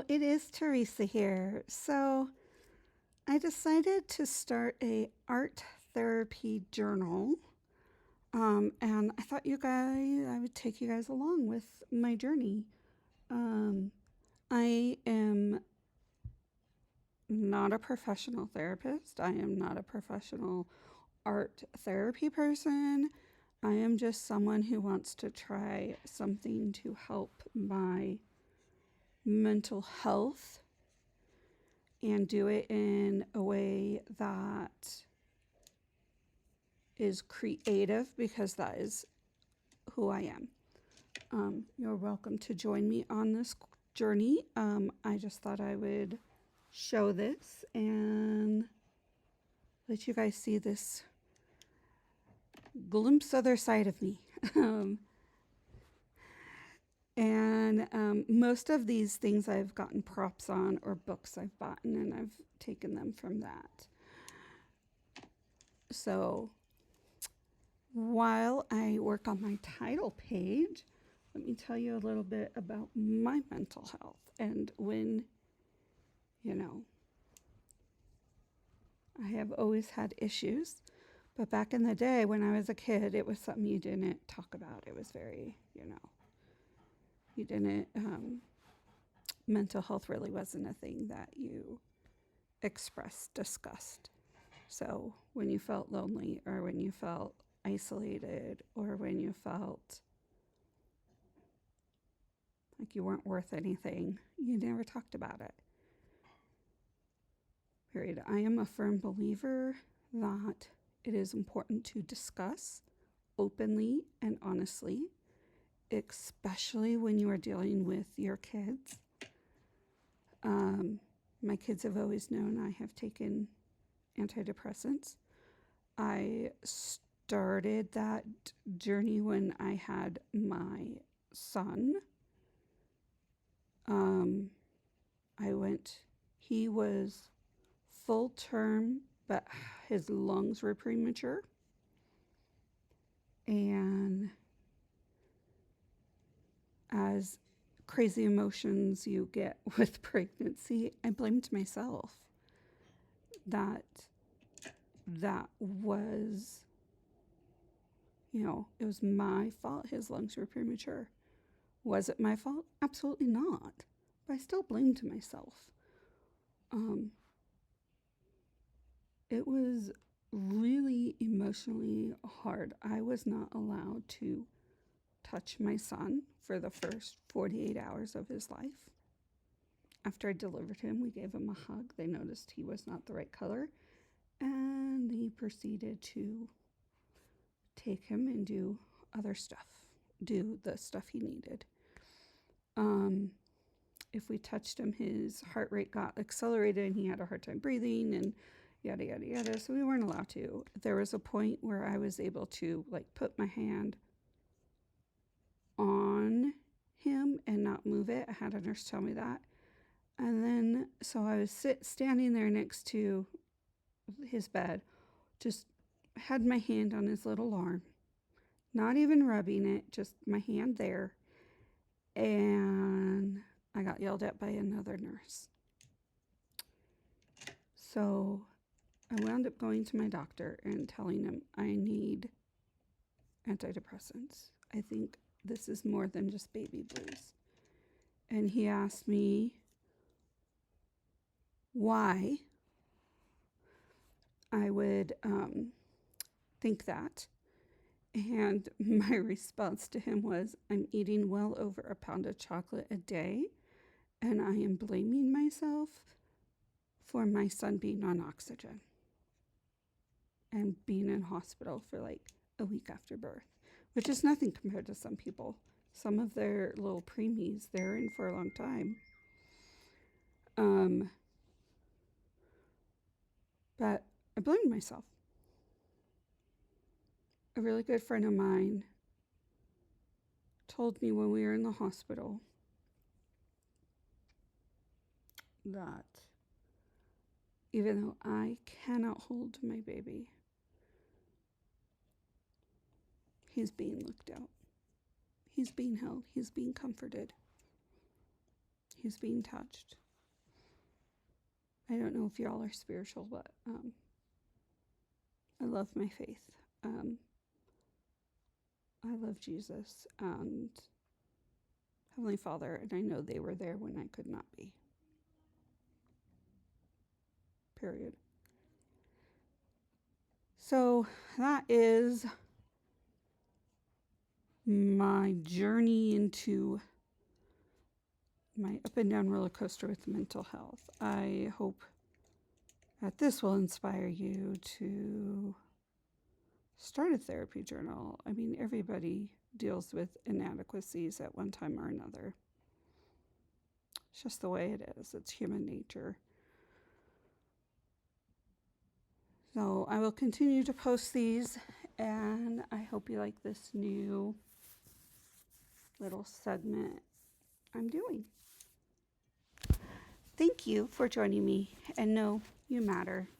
it is Teresa here. So I decided to start a art therapy journal. And I thought I would take you guys along with my journey. Um, I am not a professional therapist. I am not a professional art therapy person. I am just someone who wants to try something to help my mental health and do it in a way that is creative because that is who I am. You're welcome to join me on this journey. I just thought I would show this and let you guys see this glimpse other side of me. Most of these things I've gotten props on or books I've bought, and I've taken them from that. So while I work on my title page, let me tell you a little bit about my mental health and when, I have always had issues. But back in the day when I was a kid, it was something you didn't talk about. It was very, you didn't, mental health really wasn't a thing that you expressed, discussed. So when you felt lonely or when you felt isolated or when you felt like you weren't worth anything, you never talked about it. Period. I am a firm believer that it is important to discuss openly and honestly, especially when you are dealing with your kids. My kids have always known I have taken antidepressants. I started that journey when I had my son. He was full term, but his lungs were premature. And as crazy emotions you get with pregnancy, I blamed myself. That was, it was my fault his lungs were premature. Was it my fault? Absolutely not. But I still blamed myself. It was really emotionally hard. I was not allowed to touch my son for the first 48 hours of his life. After I delivered him, we gave him a hug. They noticed he was not the right color, and they proceeded to take him and do other stuff, do the stuff he needed. If we touched him, his heart rate got accelerated and he had a hard time breathing and yada, yada, yada. So we weren't allowed to. There was a point where I was able to put my hand on him and not move it. I had a nurse tell me that. And then, so I was standing there next to his bed, just had my hand on his little arm, not even rubbing it, just my hand there. And I got yelled at by another nurse. So I wound up going to my doctor and telling him I need antidepressants. I think this is more than just baby blues. And he asked me why I would think that. And my response to him was, I'm eating well over a pound of chocolate a day, and I am blaming myself for my son being on oxygen and being in hospital for a week after birth, which is nothing compared to some people. Some of their little preemies, they're in for a long time. But I blamed myself. A really good friend of mine told me when we were in the hospital that even though I cannot hold my baby, he's being looked out. He's being held. He's being comforted. He's being touched. I don't know if y'all are spiritual, but I love my faith. I love Jesus and Heavenly Father, and I know they were there when I could not be. Period. So that is my journey into my up and down roller coaster with mental health. I hope that this will inspire you to start a therapy journal. I mean, everybody deals with inadequacies at one time or another. It's just the way it is. It's human nature. So I will continue to post these, and I hope you like this new little segment I'm doing. Thank you for joining me, and know you matter.